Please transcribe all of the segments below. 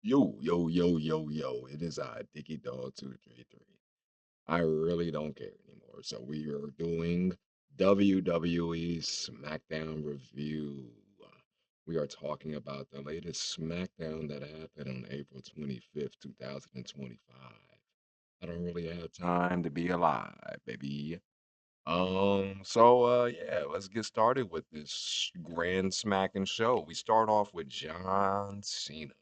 Yo. It is I, Dicky Dog 233. I really don't care anymore. So we are doing WWE SmackDown review. We are talking about the latest SmackDown that happened on April 25th, 2025. I don't really have time to be alive, baby. Yeah, let's get started with this grand smacking show. We start off with John Cena.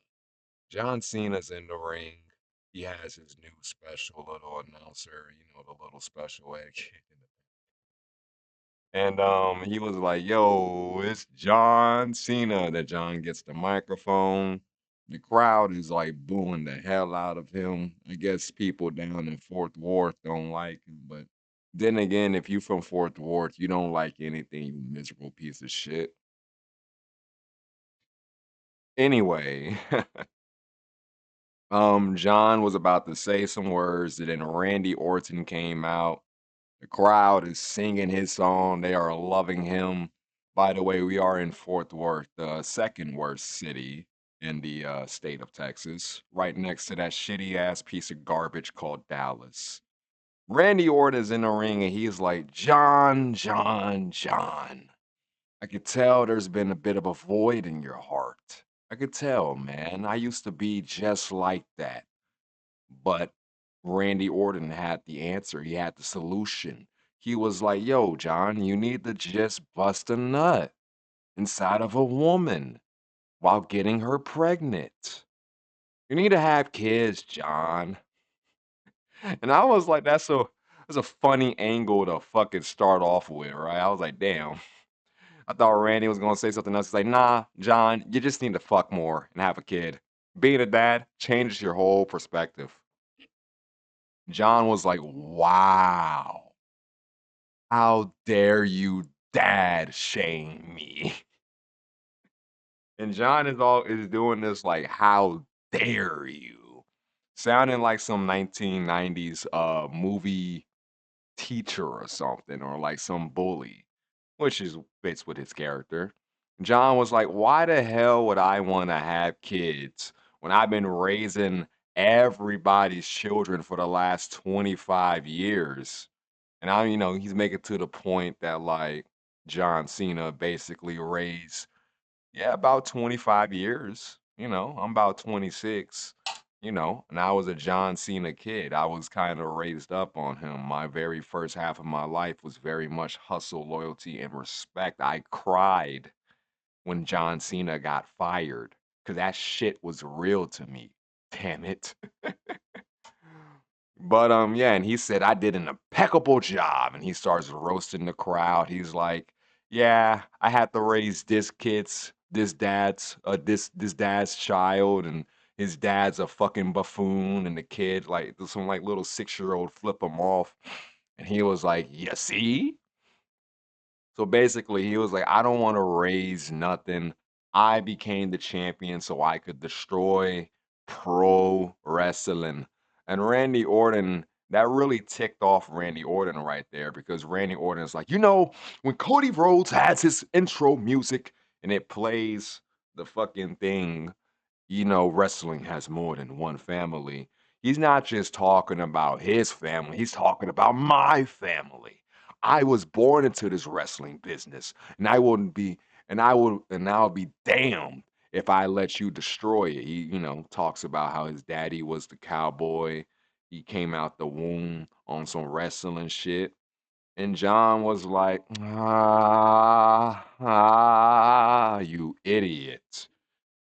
John Cena's in the ring. He has his new special little announcer, the little special ed kid. And he was like, "Yo, it's John Cena." That John gets the microphone. The crowd is like booing the hell out of him. I guess people down in Fort Worth don't like him, but then again, if you from Fort Worth, you don't like anything, you miserable piece of shit. Anyway, John was about to say some words, and then Randy Orton came out. The crowd is singing his song. They are loving him. By the way, we are in Fort Worth, the second worst city in the state of Texas, right next to that shitty ass piece of garbage called Dallas. Randy Orton is in the ring and he's like, John. I could tell there's been a bit of a void in your heart. I could tell, man. I used to be just like that. But Randy Orton had the answer. He had the solution. He was like, "Yo, John, you need to just bust a nut inside of a woman while getting her pregnant. You need to have kids, John." And I was like, that's a funny angle to fucking start off with, right? I was like, damn. I thought Randy was gonna say something else. He's like, nah, John, you just need to fuck more and have a kid. Being a dad changes your whole perspective. John was like, wow. How dare you dad shame me? And John is doing this like, how dare you? Sounding like some 1990s movie teacher or something, or like some bully, which is fits with his character. John was like, why the hell would I want to have kids when I've been raising everybody's children for the last 25 years? And he's making to the point that like John Cena basically raised, yeah, about 25 years. I'm about 26, and I was a John Cena kid. I was kind of raised up on him. My very first half of my life was very much hustle, loyalty, and respect. I cried when John Cena got fired because that shit was real to me. Damn it. But yeah, and he said I did an impeccable job, and he starts roasting the crowd. He's like, "Yeah, I had to raise this dad's child, and his dad's a fucking buffoon, and the kid like some like little 6-year-old flip him off." And he was like, "You see?" So basically, he was like, I don't want to raise nothing. I became the champion so I could destroy pro wrestling. And Randy Orton, that really ticked off Randy Orton right there because Randy Orton is like, when Cody Rhodes has his intro music and it plays the fucking thing, wrestling has more than one family. He's not just talking about his family, he's talking about my family. I was born into this wrestling business, and I wouldn't be, and I'll be damned if I let you destroy it. He, talks about how his daddy was the cowboy. He came out the womb on some wrestling shit. And John was like, you idiot.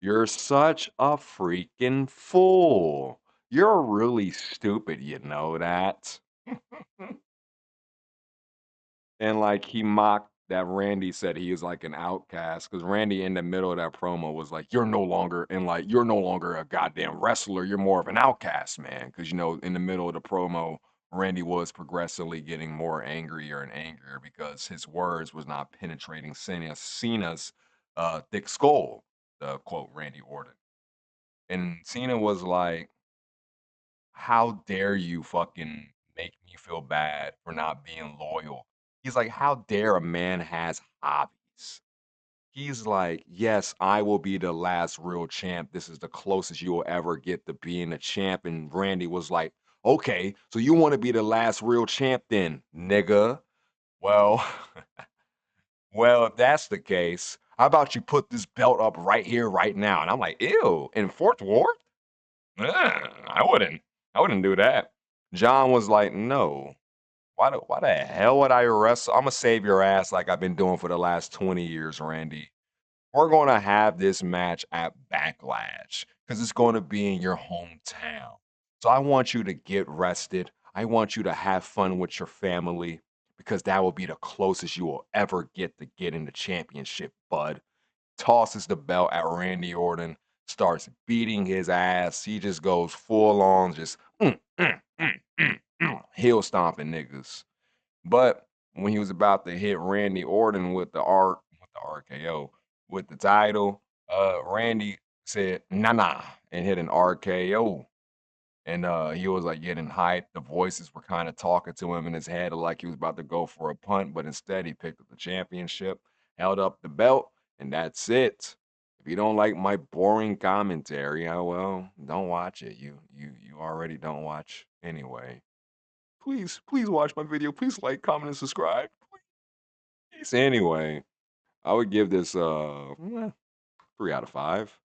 You're such a freaking fool. You're really stupid, you know that? And, like, he mocked that Randy said he is like an outcast because Randy in the middle of that promo was like, you're no longer a goddamn wrestler. You're more of an outcast, man. Because, in the middle of the promo, Randy was progressively getting more angrier and angrier because his words was not penetrating Cena's thick skull, to quote Randy Orton. And Cena was like, how dare you fucking make me feel bad for not being loyal? He's like, how dare a man has hobbies? He's like, "Yes, I will be the last real champ. This is the closest you will ever get to being a champ." And Randy was like, "Okay, so you want to be the last real champ then, nigga? Well, well, if that's the case, how about you put this belt up right here, right now?" And I'm like, "Ew, in Fort Worth? I wouldn't. I wouldn't do that." John was like, "No. Why the hell would I wrestle? I'm gonna save your ass like I've been doing for the last 20 years, Randy. We're gonna have this match at Backlash because it's gonna be in your hometown. So I want you to get rested. I want you to have fun with your family because that will be the closest you will ever get to getting the championship, bud." Tosses the belt at Randy Orton, starts beating his ass. He just goes full on, just heel stomping niggas. But when he was about to hit Randy Orton with the RKO with the title, Randy said "nah nah" and hit an RKO. And he was like getting hyped. The voices were kind of talking to him in his head like he was about to go for a punt, but instead he picked up the championship, held up the belt, and that's it. If you don't like my boring commentary, oh well, don't watch it. You already don't watch anyway. Please watch my video. Please like, comment, and subscribe. Please. Anyway, I would give this 3 out of 5.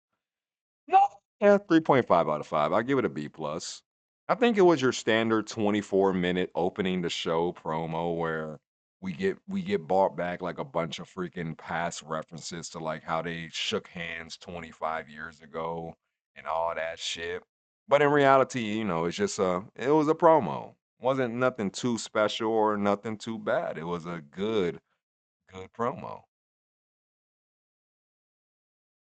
No, yeah, 3.5 out of 5. I give it a B plus. I think it was your standard 24-minute opening the show promo where we get brought back like a bunch of freaking past references to like how they shook hands 25 years ago and all that shit. But in reality, it's just it was a promo. Wasn't nothing too special or nothing too bad. It was a good promo.